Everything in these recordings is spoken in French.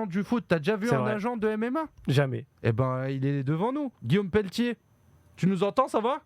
agent du foot. T'as déjà vu C'est un vrai. agent de MMA? Jamais. Eh ben, il est devant nous. Guillaume Pelletier, tu nous entends, ça va?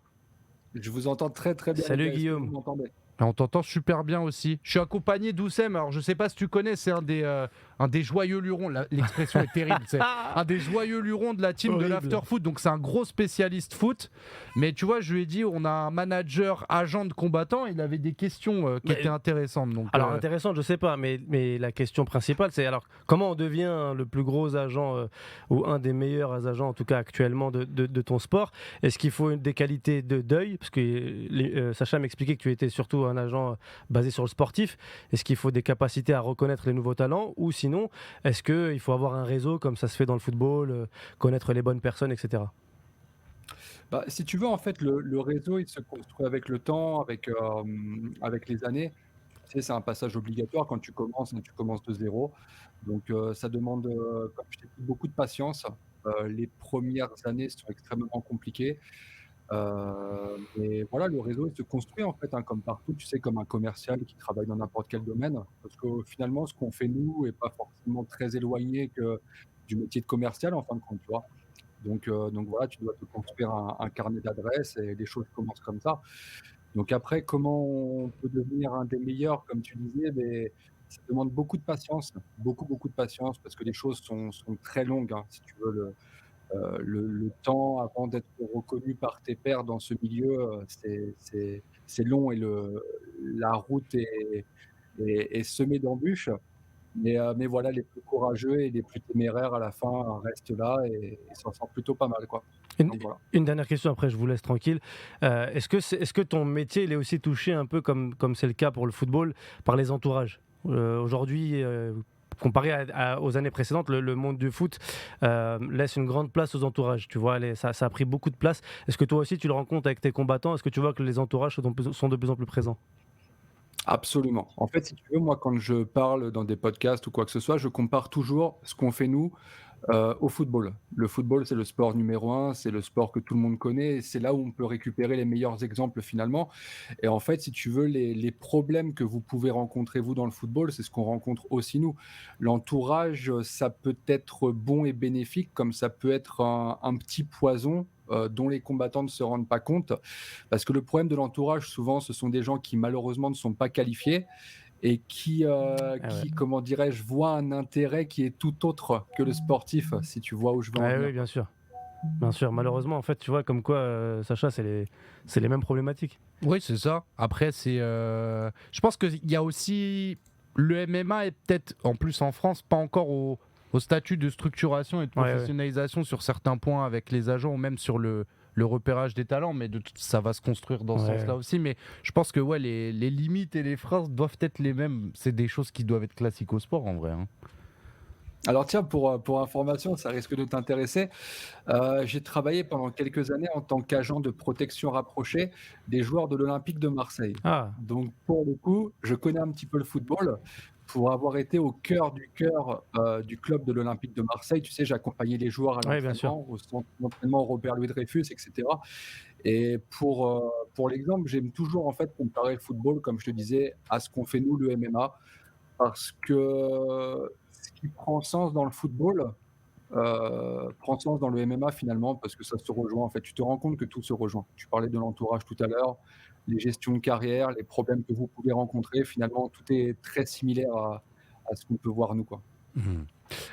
Je vous entends très très bien. Salut, les gars. Est-ce que Guillaume. vous m'entendez? On t'entend super bien aussi. Je suis accompagné d'Oussem. Alors, je sais pas si tu connais, c'est un des joyeux lurons. L'expression est terrible. C'est un des joyeux lurons de la team de Horrible. l'Afterfoot. Donc, c'est un gros spécialiste foot. Mais tu vois, je lui ai dit, on a un manager agent de combattant. Il avait des questions qui Mais- étaient intéressantes. Donc, Alors intéressant, je sais pas, mais la question principale, c'est alors comment on devient le plus gros agent ou un des meilleurs agents, en tout cas actuellement, de ton sport. Est-ce qu'il faut des qualités d'œil? Parce que Sacha m'expliquait que tu étais surtout un agent basé sur le sportif. Est-ce qu'il faut des capacités à reconnaître les nouveaux talents? Ou sinon, est-ce qu'il faut avoir un réseau comme ça se fait dans le football, connaître les bonnes personnes, etc. Bah, si tu veux, en fait, le réseau, il se construit avec le temps, avec les années. Tu sais, c'est un passage obligatoire quand tu commences, hein, tu commences de zéro. Donc, ça demande, comme je t'ai dit, beaucoup de patience. Les premières années sont extrêmement compliquées. Mais voilà, le réseau, il se construit en fait, hein, comme partout, tu sais, comme un commercial qui travaille dans n'importe quel domaine. Parce que finalement, ce qu'on fait nous est pas forcément très éloigné du métier de commercial, en fin de compte, tu vois. Donc voilà, tu dois te construire un carnet d'adresses et les choses commencent comme ça. Donc après, comment on peut devenir un des meilleurs, comme tu disais, mais ça demande beaucoup de patience, beaucoup, beaucoup de patience, parce que les choses sont très longues, hein, si tu veux. Le temps avant d'être reconnu par tes pairs dans ce milieu, c'est long et la route est semée d'embûches. Mais voilà, les plus courageux et les plus téméraires à la fin restent là et s'en sortent plutôt pas mal, quoi. Une, Donc voilà. une dernière question, après je vous laisse tranquille. Est-ce que ton métier il est aussi touché un peu comme c'est le cas pour le football par les entourages? Aujourd'hui, comparé aux années précédentes, le monde du foot laisse une grande place aux entourages. Tu vois, ça a pris beaucoup de place. Est-ce que toi aussi tu le rencontres avec tes combattants? Est-ce que tu vois que les entourages sont de plus en plus présents? Absolument. En fait, si tu veux, moi, quand je parle dans des podcasts ou quoi que ce soit, je compare toujours ce qu'on fait nous au football. Le football, c'est le sport numéro un, c'est le sport que tout le monde connaît, et c'est là où on peut récupérer les meilleurs exemples finalement. Et en fait, si tu veux, les problèmes que vous pouvez rencontrer vous dans le football, c'est ce qu'on rencontre aussi nous. L'entourage, ça peut être bon et bénéfique, comme ça peut être un petit poison. Dont les combattants ne se rendent pas compte. Parce que le problème de l'entourage, souvent, ce sont des gens qui malheureusement ne sont pas qualifiés et Ah ouais. comment dirais-je, voient un intérêt qui est tout autre que le sportif, si tu vois où je veux en Ouais, venir. oui, bien sûr. Bien sûr. Malheureusement, en fait, tu vois, comme quoi, Sacha, c'est les mêmes problématiques. oui, c'est ça. Après, je pense qu'il y a aussi. Le MMA est peut-être, en plus en France, pas encore au statut de structuration et de Ouais, ouais. professionnalisation sur certains points avec les agents ou même sur le repérage des talents, mais ça va se construire dans ce Ouais. sens-là aussi. Mais je pense que ouais, les limites et les phrases doivent être les mêmes. C'est des choses qui doivent être classiques au sport en vrai, hein. Alors tiens, pour information, ça risque de t'intéresser. J'ai travaillé pendant quelques années en tant qu'agent de protection rapprochée des joueurs de l'Olympique de Marseille. Ah, Donc pour le coup, je connais un petit peu le football pour avoir été au cœur du club de l'Olympique de Marseille. Tu sais, j'accompagnais les joueurs à ouais, bien sûr. l'entraînement, au centre d'entraînement Robert Louis Dreyfus, et cetera. Et pour l'exemple, j'aime toujours en fait comparer le football, comme je te disais, à ce qu'on fait nous, le MMA, parce que ce qui prend sens dans le football, prend sens dans le MMA finalement, parce que ça se rejoint en fait. Tu te rends compte que tout se rejoint. Tu parlais de l'entourage tout à l'heure, les gestions de carrière, les problèmes que vous pouvez rencontrer, finalement tout est très similaire à ce qu'on peut voir nous, quoi. Mhm.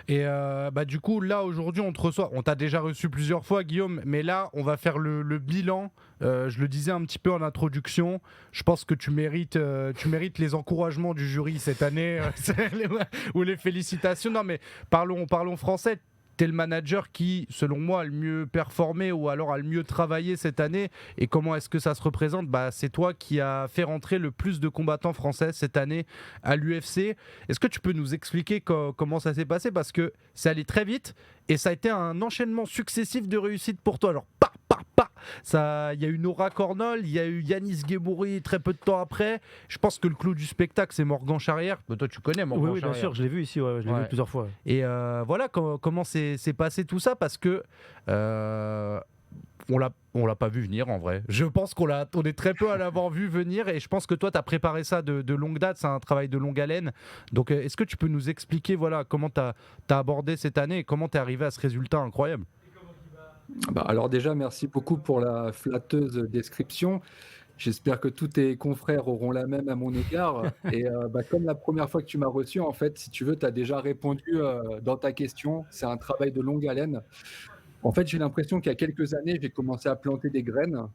Et bah du coup là aujourd'hui on te reçoit, on t'a déjà reçu plusieurs fois Guillaume, mais là on va faire le bilan. Je le disais un petit peu en introduction, je pense que tu mérites les encouragements du jury cette année ou les félicitations. Non mais parlons français. T'es le manager qui, selon moi, a le mieux performé ou alors a le mieux travaillé cette année. Et comment est-ce que ça se représente? Bah, c'est toi qui as fait rentrer le plus de combattants français cette année à l'UFC. Est-ce que tu peux nous expliquer comment ça s'est passé? Parce que c'est allé très vite et ça a été un enchaînement successif de réussites pour toi. Alors, il y a eu Nora Cornol, il y a eu Yanis Guebouri très peu de temps après. Je pense que le clou du spectacle, c'est Morgan Charrière. Bah, toi, tu connais Morgan Oui, oui, bien Charrière. sûr, je l'ai vu ici, ouais, je l'ai Ouais. vu plusieurs fois. Et voilà comment s'est passé tout ça, parce que on l'a pas vu venir en vrai. Je pense on est très peu à l'avoir vu venir et je pense que toi tu as préparé ça de longue date, c'est un travail de longue haleine. Donc est-ce que tu peux nous expliquer voilà, comment tu as abordé cette année et comment tu es arrivé à ce résultat incroyable? Bah, alors déjà, merci beaucoup pour la flatteuse description. J'espère que tous tes confrères auront la même à mon égard et bah, comme la première fois que tu m'as reçu, en fait, si tu veux, tu as déjà répondu, dans ta question. C'est un travail de longue haleine. En fait, j'ai l'impression qu'il y a quelques années, j'ai commencé à planter des graines,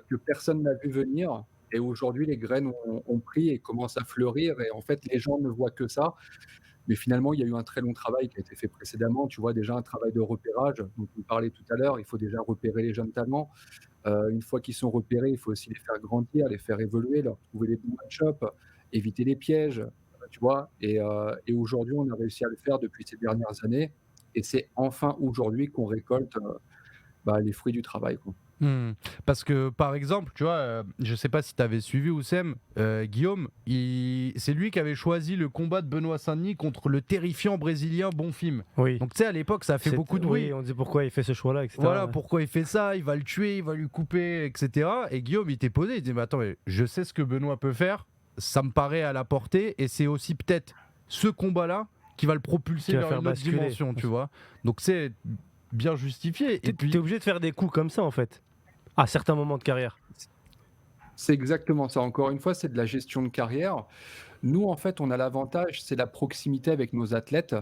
que personne n'a vu venir et aujourd'hui les graines ont pris et commencent à fleurir et en fait, les gens ne voient que ça. Mais finalement, il y a eu un très long travail qui a été fait précédemment. Tu vois, déjà un travail de repérage, dont on parlait tout à l'heure. Il faut déjà repérer les jeunes talents. Une fois qu'ils sont repérés, il faut aussi les faire grandir, les faire évoluer, leur trouver les bons match-up, éviter les pièges, tu vois? Et aujourd'hui, on a réussi à le faire depuis ces dernières années et c'est enfin aujourd'hui qu'on récolte, bah, les fruits du travail, quoi. Hmm. Parce que par exemple, tu vois, je sais pas si tu avais suivi Oussem, Guillaume, c'est lui qui avait choisi le combat de Benoît Saint-Denis contre le terrifiant brésilien Bonfim. Oui. Donc tu sais, à l'époque, ça a fait beaucoup de bruit. Oui, on dit pourquoi il fait ce choix-là, etc. Voilà pourquoi il fait ça, il va le tuer, il va lui couper, etc. Et Guillaume, il t'est posé, il dit, mais attends, mais je sais ce que Benoît peut faire, ça me paraît à la portée, et c'est aussi peut-être ce combat-là qui va le propulser Qui va vers faire une autre basculer. dimension, tu vois. Donc c'est bien justifié. Et puis, T'es obligé de faire des coups comme ça, en fait, à certains moments de carrière. C'est exactement ça. Encore une fois, c'est de la gestion de carrière. Nous, en fait, on a l'avantage, c'est la proximité avec nos athlètes,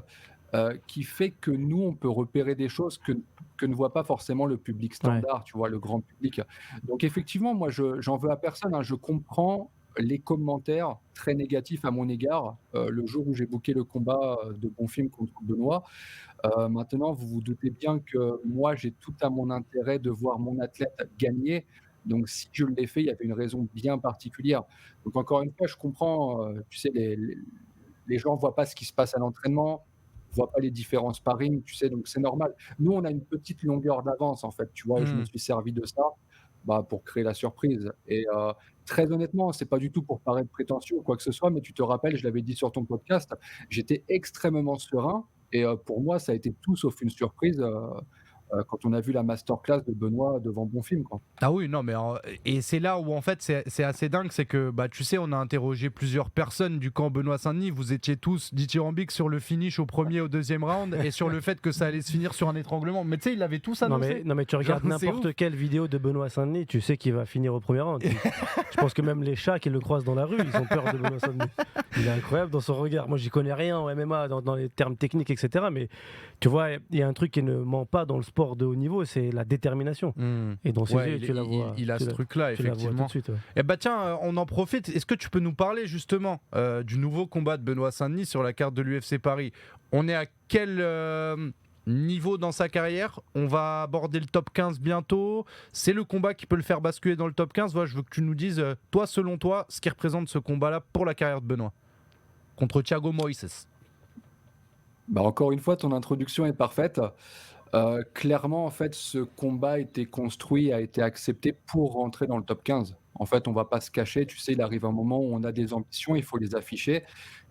qui fait que nous, on peut repérer des choses que ne voit pas forcément le public Ouais. standard, tu vois? Le grand public. Donc effectivement, moi, je j'en veux à personne, hein. Je comprends les commentaires très négatifs à mon égard, le jour où j'ai booké le combat, de Bonfim contre Benoît. Maintenant, vous vous doutez bien que moi, j'ai tout à mon intérêt de voir mon athlète gagner. Donc si je l'ai fait, il y avait une raison bien particulière. Donc encore une fois, je comprends, tu sais, les gens ne voient pas ce qui se passe à l'entraînement, ne voient pas les différents sparring, tu sais, donc c'est normal. Nous, on a une petite longueur d'avance, en fait, tu vois? Et je me hmm. suis servi de ça, bah, pour créer la surprise et très honnêtement, c'est pas du tout pour paraître prétentieux ou quoi que ce soit, mais tu te rappelles, je l'avais dit sur ton podcast, j'étais extrêmement serein et pour moi, ça a été tout sauf une surprise, quand on a vu la masterclass de Benoît devant Bonfim, quoi. Ah oui, non, mais et c'est là où en fait c'est assez dingue, c'est que bah tu sais, on a interrogé plusieurs personnes du camp Benoît Saint-Denis, vous étiez tous dithyrambiques sur le finish au premier, au deuxième round et sur le fait que ça allait se finir sur un étranglement. Mais tu sais, ils l'avaient tous annoncé. Non mais tu regardes Genre, c'est n'importe ouf. quelle vidéo de Benoît Saint-Denis, tu sais qu'il va finir au premier round. Je pense que même les chats qui le croisent dans la rue, ils ont peur de Benoît Saint-Denis. Il est incroyable dans son regard. Moi, j'y connais rien en MMA, dans les termes techniques, etc. Mais tu vois, il y a un truc qui ne ment pas dans le sport de haut niveau, c'est la détermination. Hmm. Et dans ses Ouais, yeux, tu la vois. il a tu ce la- truc-là, tu la vois tout effectivement. de suite. Ouais. Eh bah tiens, on en profite. Est-ce que tu peux nous parler justement du nouveau combat de Benoît Saint-Denis sur la carte de l'UFC Paris? On est à quel niveau dans sa carrière? On va aborder le top 15 bientôt. C'est le combat qui peut le faire basculer dans le top 15. Voilà, je veux que tu nous dises, toi, selon toi, ce qui représente ce combat-là pour la carrière de Benoît contre Thiago Moises. Bah, encore une fois, ton introduction est parfaite. Clairement, en fait, ce combat a été construit, a été accepté pour rentrer dans le top 15. En fait, on va pas se cacher, tu sais, il arrive un moment où on a des ambitions, il faut les afficher.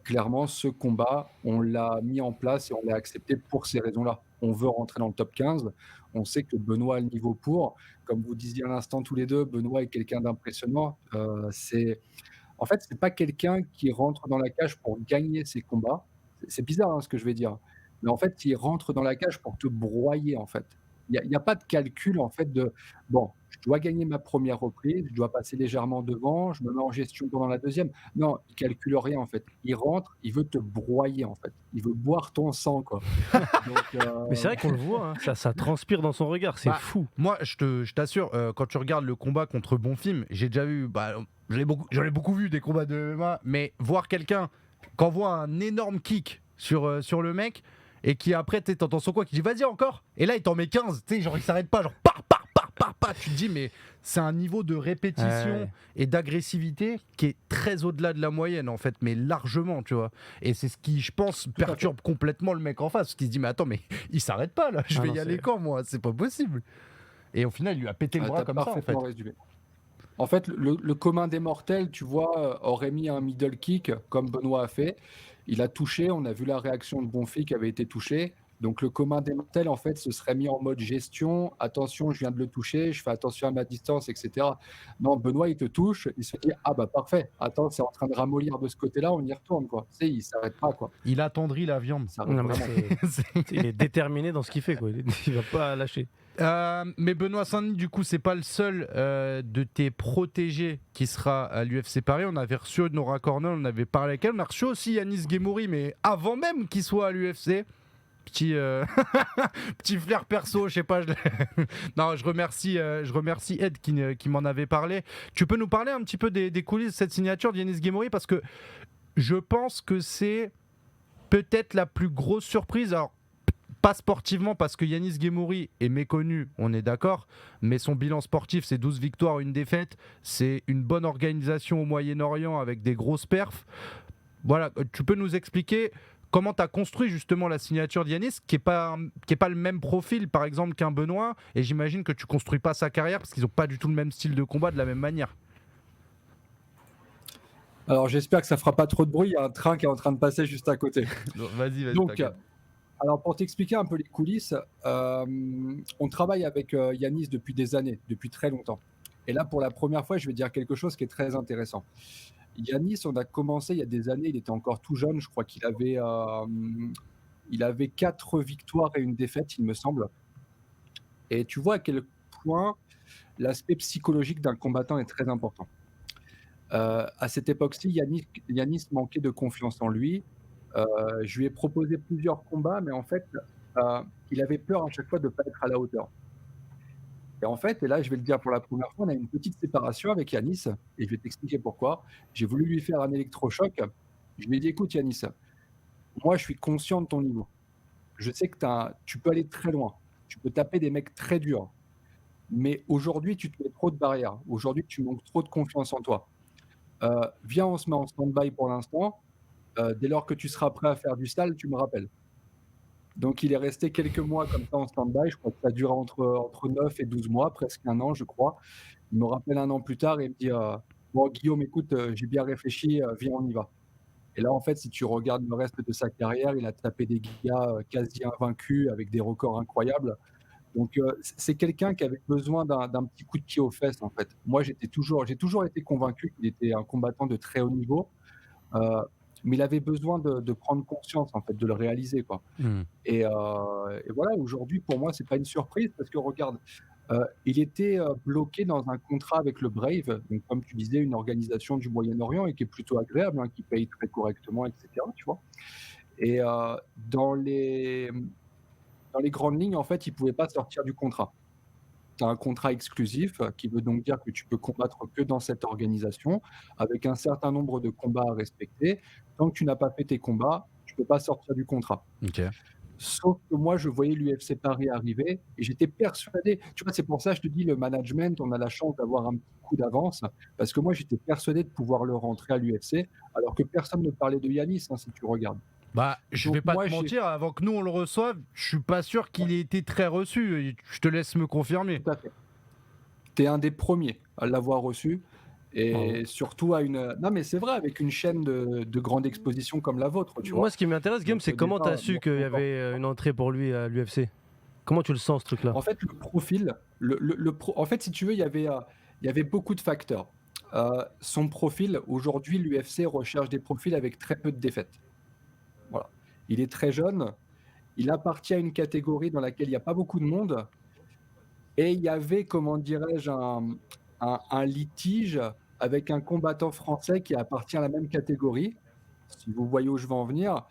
Clairement, ce combat, on l'a mis en place et on l'a accepté pour ces raisons-là. On veut rentrer dans le top 15. On sait que Benoît a le niveau pour. Comme vous disiez à l'instant tous les deux, Benoît est quelqu'un d'impressionnant. En fait, c'est pas quelqu'un qui rentre dans la cage pour gagner ses combats. C'est bizarre, hein, ce que je vais dire, mais en fait, il rentre dans la cage pour te broyer, en fait. Il y a pas de calcul, en fait, de: «Bon, je dois gagner ma première reprise, je dois passer légèrement devant, je me mets en gestion pendant la deuxième». Non, il calcule rien, en fait. Il rentre, il veut te broyer, en fait. Il veut boire ton sang, quoi. Donc Mais c'est vrai qu'on le voit, hein, ça transpire dans son regard, c'est Bah, fou. Moi, je t'assure, quand tu regardes le combat contre Bonfim, j'ai déjà vu, bah, j'en ai beaucoup vu des combats de MMA, mais voir quelqu'un qui envoie un énorme kick sur le mec et qui après, tu t'entends son quoi, qui dit vas-y encore, et là il t'en met 15, tu sais, genre il s'arrête pas, genre tu te dis, mais c'est un niveau de répétition Ouais. et d'agressivité qui est très au-delà de la moyenne en fait, mais largement, tu vois. Et c'est ce qui, je pense, à fait. perturbe complètement le mec en face, parce qu'il se dit, mais attends, mais il s'arrête pas là, je Ah vais non, y aller c'est- quand moi, c'est pas possible. Et au final, il lui a pété le Ah, bras tu comme ça, en fait. parfaitement résumé. En fait, le commun des mortels, tu vois, aurait mis un middle kick comme Benoît a fait. Il a touché, on a vu la réaction de Bonfils qui avait été touché. Donc le commun des mortels, en fait, se serait mis en mode gestion. Attention, je viens de le toucher, je fais attention à ma distance, etc. Non, Benoît, il te touche, il se dit ah bah parfait. Attends, c'est en train de ramollir de ce côté-là, on y retourne quoi. Tu sais, il s'arrête pas quoi. Il attendrit la viande. Il s'arrête Non, mais vraiment. il est déterminé dans ce qu'il fait, quoi. Il va pas lâcher. Mais Benoît Saint-Denis, du coup, c'est pas le seul de tes protégés qui sera à l'UFC Paris. On avait reçu Nora Cornell, on avait parlé avec elle. On a reçu aussi Yanis Guémouri, mais avant même qu'il soit à l'UFC. Petit, petit flair perso, je sais pas. Non, je remercie Ed qui m'en avait parlé. Tu peux nous parler un petit peu des coulisses de cette signature de Yanis Guémouri, parce que je pense que c'est peut-être la plus grosse surprise. Alors, pas sportivement, parce que Yanis Guémouri est méconnu, on est d'accord, mais son bilan sportif, c'est 12 victoires, une défaite. C'est une bonne organisation au Moyen-Orient avec des grosses perfs. Voilà, tu peux nous expliquer comment tu as construit justement la signature de Yanis, qui est pas le même profil, par exemple, qu'un Benoît, et j'imagine que tu construis pas sa carrière parce qu'ils n'ont pas du tout le même style de combat de la même manière. Alors j'espère que ça fera pas trop de bruit. Il y a un train qui est en train de passer juste à côté. Vas-y, Donc, t'inquiète. alors pour t'expliquer un peu les coulisses, on travaille avec Yanis depuis des années, depuis très longtemps. Et là, pour la première fois, je vais dire quelque chose qui est très intéressant. Yanis, on a commencé il y a des années, il était encore tout jeune, je crois il avait 4 victoires et une défaite, il me semble. Et tu vois à quel point l'aspect psychologique d'un combattant est très important. À cette époque-ci, Yanis manquait de confiance en lui. Je lui ai proposé plusieurs combats, mais en fait, il avait peur à chaque fois de ne pas être à la hauteur. Et en fait, et là, je vais le dire pour la première fois, on a une petite séparation avec Yanis, et je vais t'expliquer pourquoi. J'ai voulu lui faire un électrochoc. Je lui ai dit, écoute Yanis, moi je suis conscient de ton niveau. Je sais que tu peux aller très loin. Tu peux taper des mecs très durs. Mais aujourd'hui, tu te mets trop de barrières. Aujourd'hui, tu manques trop de confiance en toi. Viens, on se met en stand-by pour l'instant. Dès lors que tu seras prêt à faire du sale, tu me rappelles. Donc il est resté quelques mois comme ça en stand-by. Je crois que ça a duré entre 9 et 12 mois, presque un an, je crois. Il me rappelle un an plus tard et il me dit bon, Guillaume, écoute, j'ai bien réfléchi, viens, on y va. Et là, en fait, si tu regardes le reste de sa carrière, il a tapé des gars quasi invaincus avec des records incroyables. Donc, c'est quelqu'un qui avait besoin d'un petit coup de pied aux fesses, en fait. Moi, j'ai toujours été convaincu qu'il était un combattant de très haut niveau, mais il avait besoin de prendre conscience, en fait, de le réaliser, quoi. Et voilà, aujourd'hui, pour moi, c'est pas une surprise parce que regarde, il était bloqué dans un contrat avec le Brave, donc comme tu disais, une organisation du Moyen-Orient et qui est plutôt agréable, hein, qui paye très correctement, etc. Tu vois. Et dans les grandes lignes, en fait, il pouvait pas sortir du contrat. Tu as un contrat exclusif qui veut donc dire que tu peux combattre que dans cette organisation, avec un certain nombre de combats à respecter. Tant que tu n'as pas fait tes combats, tu peux pas sortir du contrat. Ok. Sauf que moi, je voyais l'UFC Paris arriver et j'étais persuadé, tu vois, c'est pour ça que je te dis, le management, on a la chance d'avoir un petit coup d'avance, parce que moi, j'étais persuadé de pouvoir le rentrer à l'UFC, alors que personne ne parlait de Yanis, hein, si tu regardes. Bah, je Donc vais pas moi, te mentir, avant que nous on le reçoive, je suis pas sûr qu'il ait été très reçu. Je te laisse me confirmer. tout à fait. Tu es un des premiers à l'avoir reçu, et surtout à une... Non, mais c'est vrai, avec une chaîne de grande exposition comme la vôtre, tu Moi, vois. ce qui m'intéresse, Guillaume, Donc c'est comment tu as déjà, su merci qu'il y encore. avait une entrée pour lui à l'UFC? Comment tu le sens, ce truc-là? En fait, le profil, en fait, si tu veux, il y avait beaucoup de facteurs. Son profil, aujourd'hui, l'UFC recherche des profils avec très peu de défaites. Voilà. Il est très jeune, il appartient à une catégorie dans laquelle il n'y a pas beaucoup de monde, et il y avait, comment dirais-je, un litige avec un combattant français qui appartient à la même catégorie, si vous voyez où je veux en venir,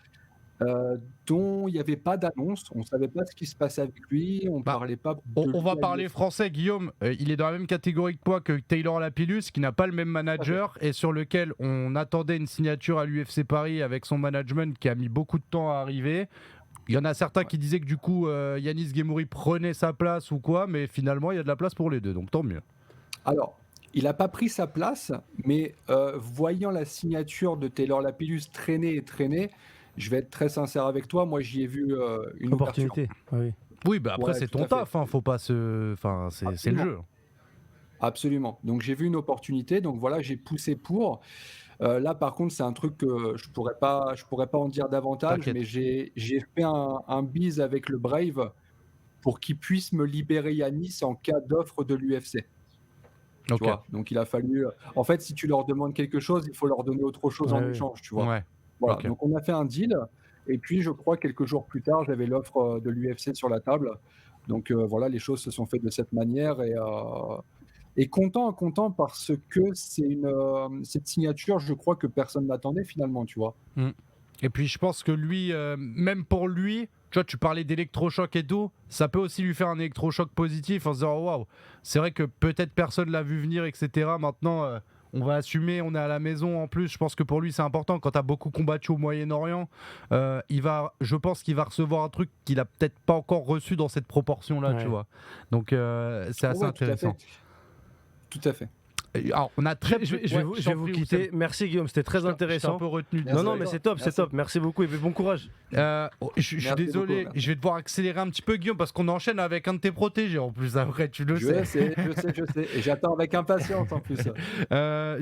dont il n'y avait pas d'annonce, on ne savait pas ce qui se passait avec lui, on ne Bah, parlait pas on, de on va lui à parler l'UFC. français, Guillaume. Il est dans la même catégorie que toi, que Taylor Lapillus, qui n'a pas le même Tout à fait. manager et sur lequel on attendait une signature à l'UFC Paris avec son management qui a mis beaucoup de temps à arriver. Il y en a certains Ouais. qui disaient que du coup Yanis Guémouri prenait sa place ou quoi, mais finalement il y a de la place pour les deux, donc tant mieux. Alors, il n'a pas pris sa place, mais voyant la signature de Taylor Lapillus traîner et traîner, je vais être très sincère avec toi, moi j'y ai vu une ouverture. Opportunité. Oui. Oui, bah après Ouais, c'est tout ton à fait. taf, hein, faut pas se, enfin c'est le Absolument. jeu. Absolument. Donc j'ai vu une opportunité, donc voilà, j'ai poussé pour. Là, par contre, c'est un truc que je pourrais pas en dire davantage, T'inquiète. mais j'ai fait un bise avec le Brave pour qu'il puisse me libérer Yanis en cas d'offre de l'UFC, tu Ok. vois? Donc il a fallu, en fait, si tu leur demandes quelque chose, il faut leur donner autre chose Ouais, en ouais. échange, tu vois? Ouais. Voilà, Ok. donc on a fait un deal et puis je crois quelques jours plus tard, j'avais l'offre, de l'UFC sur la table. Donc voilà, les choses se sont faites de cette manière et content parce que cette signature, je crois que personne n'attendait finalement, tu vois? Mm. Et puis je pense que lui, même pour lui, tu vois, tu parlais d'électrochoc et tout, ça peut aussi lui faire un électrochoc positif en se disant oh, waouh, c'est vrai que peut-être personne l'a vu venir, etc. Maintenant, on va assumer, on est à la maison en plus. Je pense que pour lui, c'est important. Quand tu as beaucoup combattu au Moyen-Orient, je pense qu'il va recevoir un truc qu'il a peut-être pas encore reçu dans cette proportion-là, tu Ouais. vois. Donc c'est Ouais, assez ouais, tout à intéressant. fait, tout à fait. Alors, on a très peu. Je vais Ouais, vous, je je vais t'en vous prie, quitter. Oussem. Merci Guillaume, c'était très Je t'ai un intéressant. peu retenu, Non, Merci non, à désolé. mais toi. c'est top, c'est Merci. top. Merci beaucoup et bon courage. Je suis Merci beaucoup, désolé, merci. je vais devoir accélérer un petit peu, Guillaume, parce qu'on enchaîne avec un de tes protégés en plus. Après, tu le sais. Je sais, je sais, je sais et j'attends avec impatience en plus.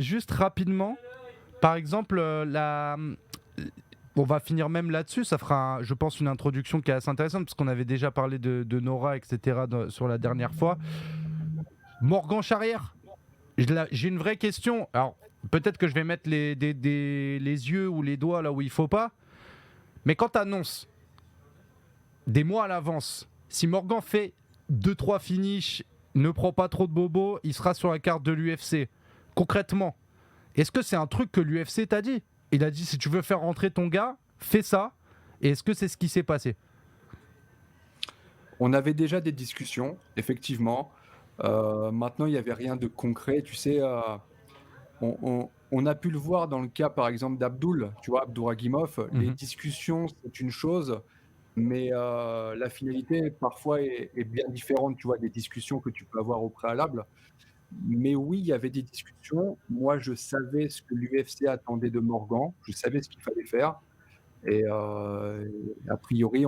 Juste rapidement, par exemple, on va finir même là-dessus. Ça fera, je pense, une introduction qui est assez intéressante, parce qu'on avait déjà parlé de Nora, etc., sur la dernière fois. Morgan Charrière, j'ai une vraie question. Alors, peut-être que je vais mettre les yeux ou les doigts là où il faut pas, mais quand tu annonces des mois à l'avance, si Morgan fait 2-3 finishes, ne prend pas trop de bobos, il sera sur la carte de l'UFC. Concrètement, est-ce que c'est un truc que l'UFC t'a dit? Il a dit si tu veux faire rentrer ton gars, fais ça. Et est-ce que c'est ce qui s'est passé? On avait déjà des discussions, effectivement. Maintenant, il y avait rien de concret. Tu sais, on a pu le voir dans le cas, par exemple, d'Abdul, tu vois? Abdouragimov, les Mhm. discussions, c'est une chose, mais la finalité, parfois, est bien différente, tu vois? Des discussions que tu peux avoir au préalable. Mais oui, il y avait des discussions. Moi, je savais ce que l'UFC attendait de Morgan. Je savais ce qu'il fallait faire et a priori,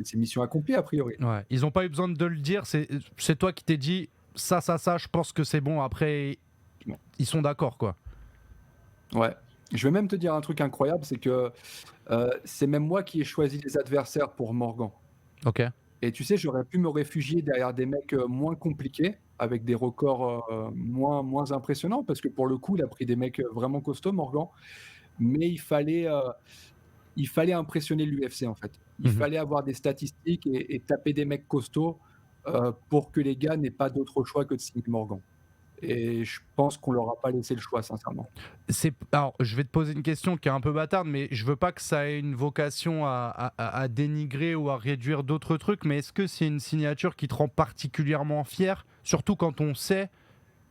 c'est mission accomplie, a priori. Ouais. Ils n'ont pas eu besoin de le dire. C'est toi qui t'es dit ça. Je pense que c'est bon. Après, Ouais. ils sont d'accord, quoi. Ouais. Je vais même te dire un truc incroyable, c'est que, c'est même moi qui ai choisi les adversaires pour Morgan Ok. et tu sais, j'aurais pu me réfugier derrière des mecs, moins compliqués, avec des records, moins impressionnants parce que pour le coup, il a pris des mecs, vraiment costauds, Morgan, mais il fallait impressionner l'UFC, en fait. Il Mhm. fallait avoir des statistiques et taper des mecs costauds, pour que les gars n'aient pas d'autre choix que de signer Morgan et je pense qu'on leur a pas laissé le choix, sincèrement. Alors, je vais te poser une question qui est un peu bâtarde, mais je veux pas que ça ait une vocation à dénigrer ou à réduire d'autres trucs. Mais est-ce que c'est une signature qui te rend particulièrement fier, surtout quand on sait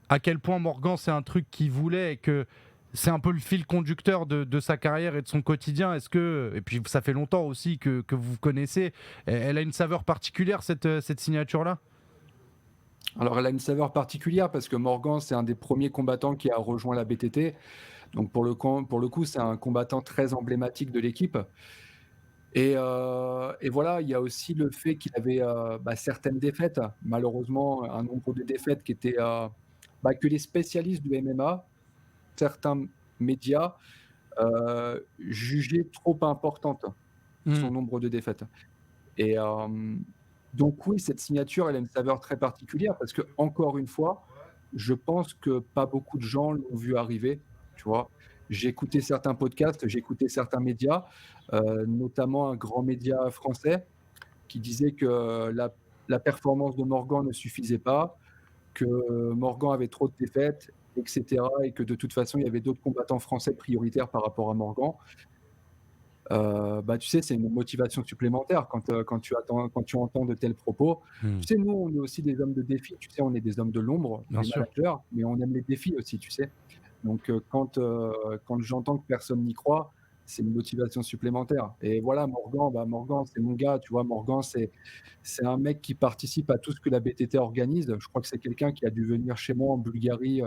à quel point Morgan c'est un truc qu'il voulait et que c'est un peu le fil conducteur de sa carrière et de son quotidien. Est-ce que, et puis ça fait longtemps aussi que vous vous connaissez, elle a une saveur particulière cette signature-là? Alors elle a une saveur particulière parce que Morgan, c'est un des premiers combattants qui a rejoint la BTT, donc pour le coup, c'est un combattant très emblématique de l'équipe et voilà, il y a aussi le fait qu'il avait, certaines défaites, malheureusement, un nombre de défaites qui était, que les spécialistes du MMA, certains médias, jugeaient trop importantes, Hmm. son nombre de défaites et donc oui, cette signature, elle a une saveur très particulière parce que encore une fois, je pense que pas beaucoup de gens l'ont vu arriver, tu vois? J'ai écouté certains podcasts, j'ai écouté certains médias, notamment un grand média français qui disait que la performance de Morgan ne suffisait pas, que Morgan avait trop de défaites et cetera et que de toute façon, il y avait d'autres combattants français prioritaires par rapport à Morgan. Tu sais, c'est une motivation supplémentaire quand tu entends de tels propos. Hmm. Tu sais, nous, on est aussi des hommes de défi, tu sais, on est des hommes de l'ombre, Bien des sûr. managers, mais on aime les défis aussi, tu sais? Donc quand j'entends que personne n'y croit, c'est une motivation supplémentaire et voilà, Morgan, c'est mon gars, tu vois? Morgan, c'est un mec qui participe à tout ce que la BTT organise. Je crois que c'est quelqu'un qui a dû venir chez moi en Bulgarie,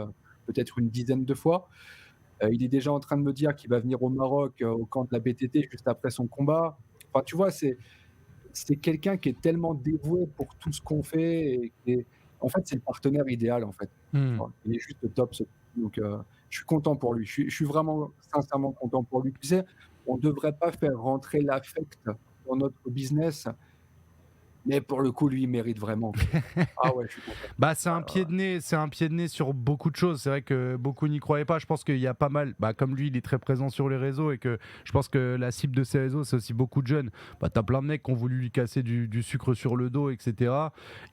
peut-être une dizaine de fois. Il est déjà en train de me dire qu'il va venir au Maroc, au camp de la BTT juste après son combat. Enfin, tu vois, c'est quelqu'un qui est tellement dévoué pour tout ce qu'on fait et en fait, c'est le partenaire idéal, en fait, tu Hmm. vois? Il est juste top ce donc je suis content pour lui. Je suis vraiment sincèrement content pour lui. Tu sais, on ne devrait pas faire rentrer l'affect dans notre business, mais pour le coup, lui, il mérite vraiment, quoi. Ah ouais, je suis content. Bah, c'est Ouais, un pied de nez, c'est un pied de nez sur beaucoup de choses. C'est vrai que beaucoup n'y croyaient pas. Je pense qu'il y a pas mal, bah, comme lui, il est très présent sur les réseaux et que je pense que la cible de ces réseaux, c'est aussi beaucoup de jeunes. Bah, t'as plein de mecs qui ont voulu lui casser du sucre sur le dos, etc.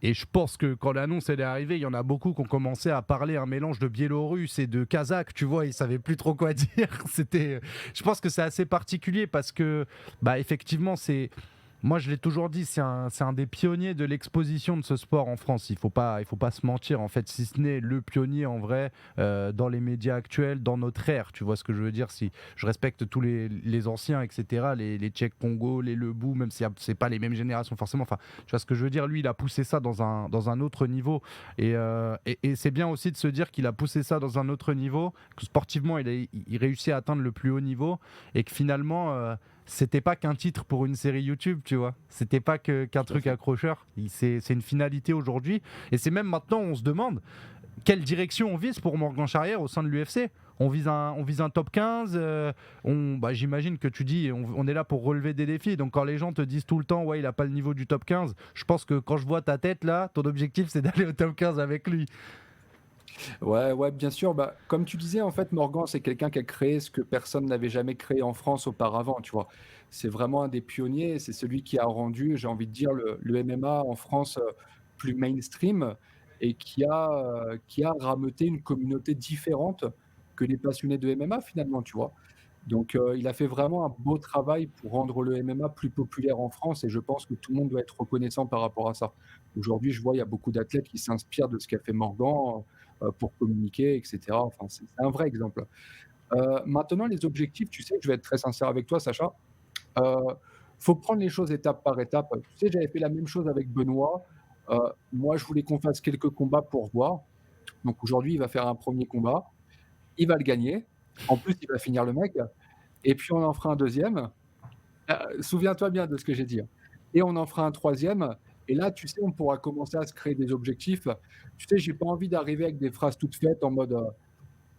Et je pense que quand l'annonce elle est arrivée, il y en a beaucoup qui ont commencé à parler un mélange de biélorusse et de kazakh. Tu vois, ils savaient plus trop quoi dire. Je pense que c'est assez particulier parce que, bah, effectivement, moi, je l'ai toujours dit, c'est un des pionniers de l'exposition de ce sport en France. Il faut pas se mentir, en fait, si ce n'est le pionnier en vrai dans les médias actuels, dans notre ère. Tu vois ce que je veux dire? Si je respecte tous les anciens, etc., les Tchèques Congo, les Lebou, même si c'est pas les mêmes générations forcément. Enfin, tu vois ce que je veux dire? Lui, il a poussé ça dans un autre niveau. Et c'est bien aussi de se dire qu'il a poussé ça dans un autre niveau, que sportivement, il réussit à atteindre le plus haut niveau et que finalement. C'était pas qu'un titre pour une série YouTube, tu vois. C'était pas qu'un Tout à truc fait. accrocheur. C'est une finalité aujourd'hui. Et c'est même maintenant, on se demande quelle direction on vise pour Morgan Charrière au sein de l'UFC. On vise un top 15. Bah, j'imagine que tu dis, on est là pour relever des défis. Donc quand les gens te disent tout le temps, ouais, il a pas le niveau du top 15, je pense que quand je vois ta tête là, ton objectif c'est d'aller au top 15 avec lui. Ouais, ouais, bien sûr. Bah, comme tu disais, en fait, Morgan, c'est quelqu'un qui a créé ce que personne n'avait jamais créé en France auparavant, tu vois. C'est vraiment un des pionniers, c'est celui qui a rendu, j'ai envie de dire, le MMA en France plus mainstream et qui a rameuté une communauté différente que les passionnés de MMA finalement, tu vois. Donc, il a fait vraiment un beau travail pour rendre le MMA plus populaire en France et je pense que tout le monde doit être reconnaissant par rapport à ça. Aujourd'hui, je vois, il y a beaucoup d'athlètes qui s'inspirent de ce qu'a fait Morgan, pour communiquer et cetera. Enfin, c'est un vrai exemple. Maintenant les objectifs, tu sais, je vais être très sincère avec toi Sacha, heu, faut prendre les choses étape par étape. Tu sais, j'avais fait la même chose avec Benoît. Heu, Moi, je voulais qu'on fasse quelques combats pour voir. Donc aujourd'hui, il va faire un premier combat, il va le gagner. En plus, il va finir le mec et puis on en fera un deuxième. Souviens-toi bien de ce que j'ai dit, hein, et on en fera un troisième. Et là, tu sais, on pourra commencer à se créer des objectifs. Tu sais, j'ai pas envie d'arriver avec des phrases toutes faites en mode,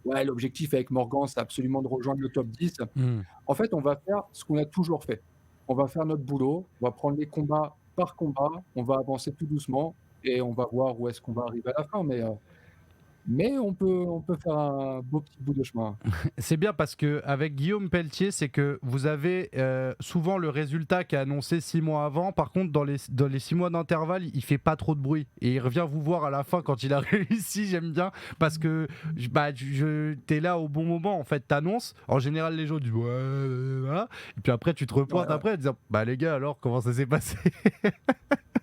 «Ouais, l'objectif avec Morgan, c'est absolument de rejoindre le top 10». Hmm. En fait, on va faire ce qu'on a toujours fait. On va faire notre boulot, on va prendre les combats par combat, on va avancer tout doucement et on va voir où est-ce qu'on va arriver à la fin, mais on peut faire un beau petit bout de chemin. C'est bien parce que avec Guillaume Pelletier, c'est que vous avez souvent le résultat qui est annoncé 6 mois avant. Par contre, dans les 6 mois d'intervalle, il fait pas trop de bruit et il revient vous voir à la fin quand il a réussi. J'aime bien parce que bah, t'es là au bon moment. En fait, t'annonces. En général, les gens disent ouais, voilà. Et puis après, tu te Ouais, repointes ouais. après en disant bah les gars, alors comment ça s'est passé?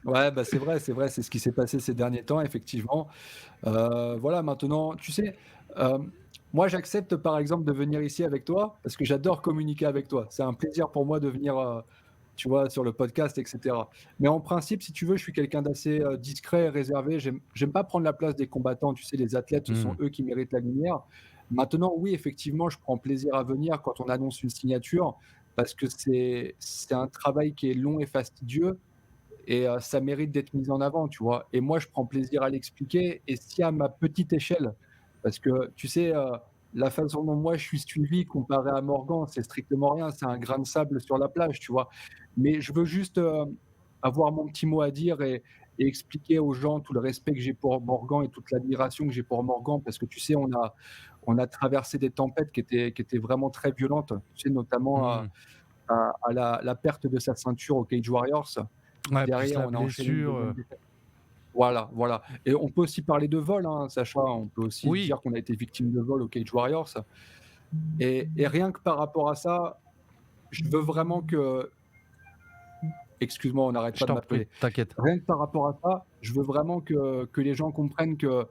Ouais, bah, c'est vrai, c'est ce qui s'est passé ces derniers temps effectivement. Voilà, maintenant, tu sais, moi j'accepte par exemple de venir ici avec toi parce que j'adore communiquer avec toi. C'est un plaisir pour moi de venir, tu vois, sur le podcast et cetera. Mais en principe, si tu veux, je suis quelqu'un d'assez, discret et réservé. J'aime pas prendre la place des combattants. Tu sais, les athlètes, ce sont Hmm. eux qui méritent la lumière. Maintenant, oui, effectivement, je prends plaisir à venir quand on annonce une signature parce que c'est un travail qui est long et fastidieux et ça mérite d'être mis en avant, tu vois? Et moi, je prends plaisir à l'expliquer et si à ma petite échelle, parce que tu sais, la façon dont moi je suis suivi comparé à Morgan, c'est strictement rien, c'est un grain de sable sur la plage, tu vois? Mais je veux juste, avoir mon petit mot à dire et expliquer aux gens tout le respect que j'ai pour Morgan et toute l'admiration que j'ai pour Morgan parce que tu sais, on a traversé des tempêtes qui étaient vraiment très violentes, tu sais, notamment Hmm. à la perte de sa ceinture au Cage Warriors. Ouais, plus Derrière, la on a enchaîné une blessure. deuxième défaite. Voilà, voilà, et on peut aussi parler de vol, hein, Sacha. On peut aussi Oui, dire qu'on a été victime de vol au Cage Warriors et rien que par rapport à ça, je veux vraiment que excuse-moi, on n'arrête je pas de t'en prie, m'appeler. t'inquiète. Rien que par rapport à ça, je veux vraiment que les gens comprennent que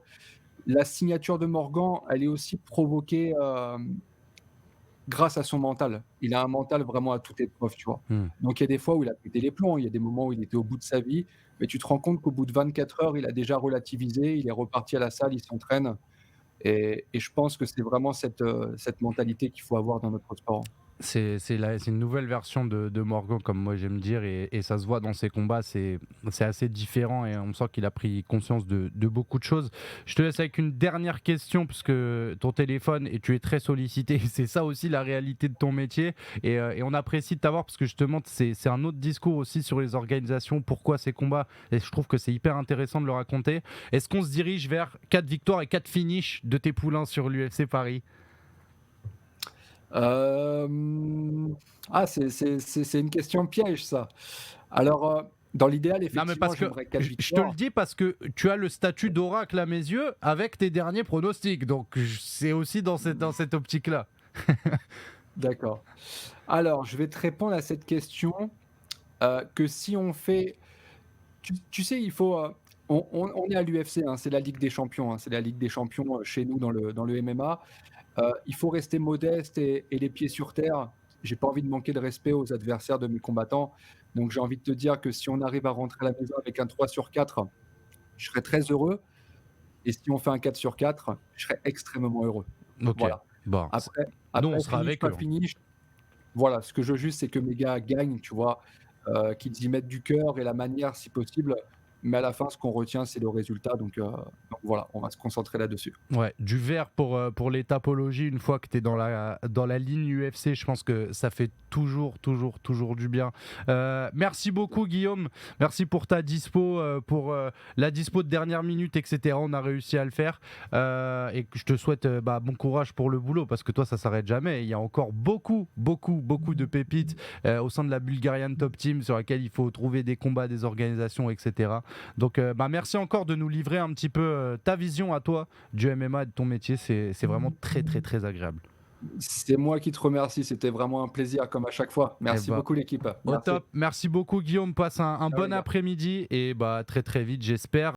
la signature de Morgan, elle est aussi provoquée, grâce à son mental. Il a un mental vraiment à toute épreuve, tu vois? Hmm. Donc il y a des fois où il a pété les plombs, il y a des moments où il était au bout de sa vie, mais tu te rends compte qu'au bout de 24 heures, il a déjà relativisé, il est reparti à la salle, il s'entraîne et je pense que c'est vraiment cette mentalité qu'il faut avoir dans notre sport. C'est une nouvelle version de Morgan, comme moi j'aime dire, et ça se voit dans ses combats, c'est assez différent et on sent qu'il a pris conscience de beaucoup de choses. Je te laisse avec une dernière question, puisque ton téléphone, et tu es très sollicité, c'est ça aussi la réalité de ton métier, et on apprécie de t'avoir, parce que justement, c'est un autre discours aussi sur les organisations, pourquoi ces combats, et je trouve que c'est hyper intéressant de le raconter. Est-ce qu'on se dirige vers 4 victoires et 4 finishes de tes poulains sur l'UFC Paris? C'est une question piège, ça. Alors, dans l'idéal, Non, mais effectivement, parce que j'aimerais 4 je te le victoires. dis parce que tu as le statut d'oracle à mes yeux avec tes derniers pronostics. Donc c'est aussi dans cette optique-là. D'accord. Alors, je vais te répondre à cette question, que si on fait tu sais, il faut, on est à l'UFC, hein, c'est la Ligue des champions, hein, c'est la Ligue des champions, chez nous dans le MMA. Il faut rester modeste et les pieds sur terre. J'ai pas envie de manquer de respect aux adversaires de mes combattants. Donc j'ai envie de te dire que si on arrive à rentrer à la maison avec un 3/4, je serais très heureux, et si on fait un 4/4, je serais extrêmement heureux. Ok. Voilà. Bon, Après nous on après sera finish, avec pas eux. finish, voilà, ce que je veux juste, c'est que mes gars gagnent, tu vois? Qu'ils y mettent du cœur et la manière si possible, mais à la fin, ce qu'on retient, c'est le résultat, donc voilà, on va se concentrer là-dessus. Ouais, du vert pour les tapologies, une fois que tu es dans la ligne UFC, je pense que ça fait toujours du bien. Merci beaucoup Guillaume, merci pour ta dispo, pour la dispo de dernière minute, etc. On a réussi à le faire, et je te souhaite bon courage pour le boulot, parce que toi ça s'arrête jamais. Il y a encore beaucoup de pépites au sein de la Bulgarian Top Team sur laquelle il faut trouver des combats, des organisations, etc. Donc merci encore de nous livrer un petit peu ta vision à toi du MMA et de ton métier. C'est vraiment très agréable. C'est moi qui te remercie, c'était vraiment un plaisir comme à chaque fois. Et Merci beaucoup l'équipe. au Merci. top. Merci beaucoup Guillaume. Passe un Ciao bon les gars. après-midi et très vite j'espère.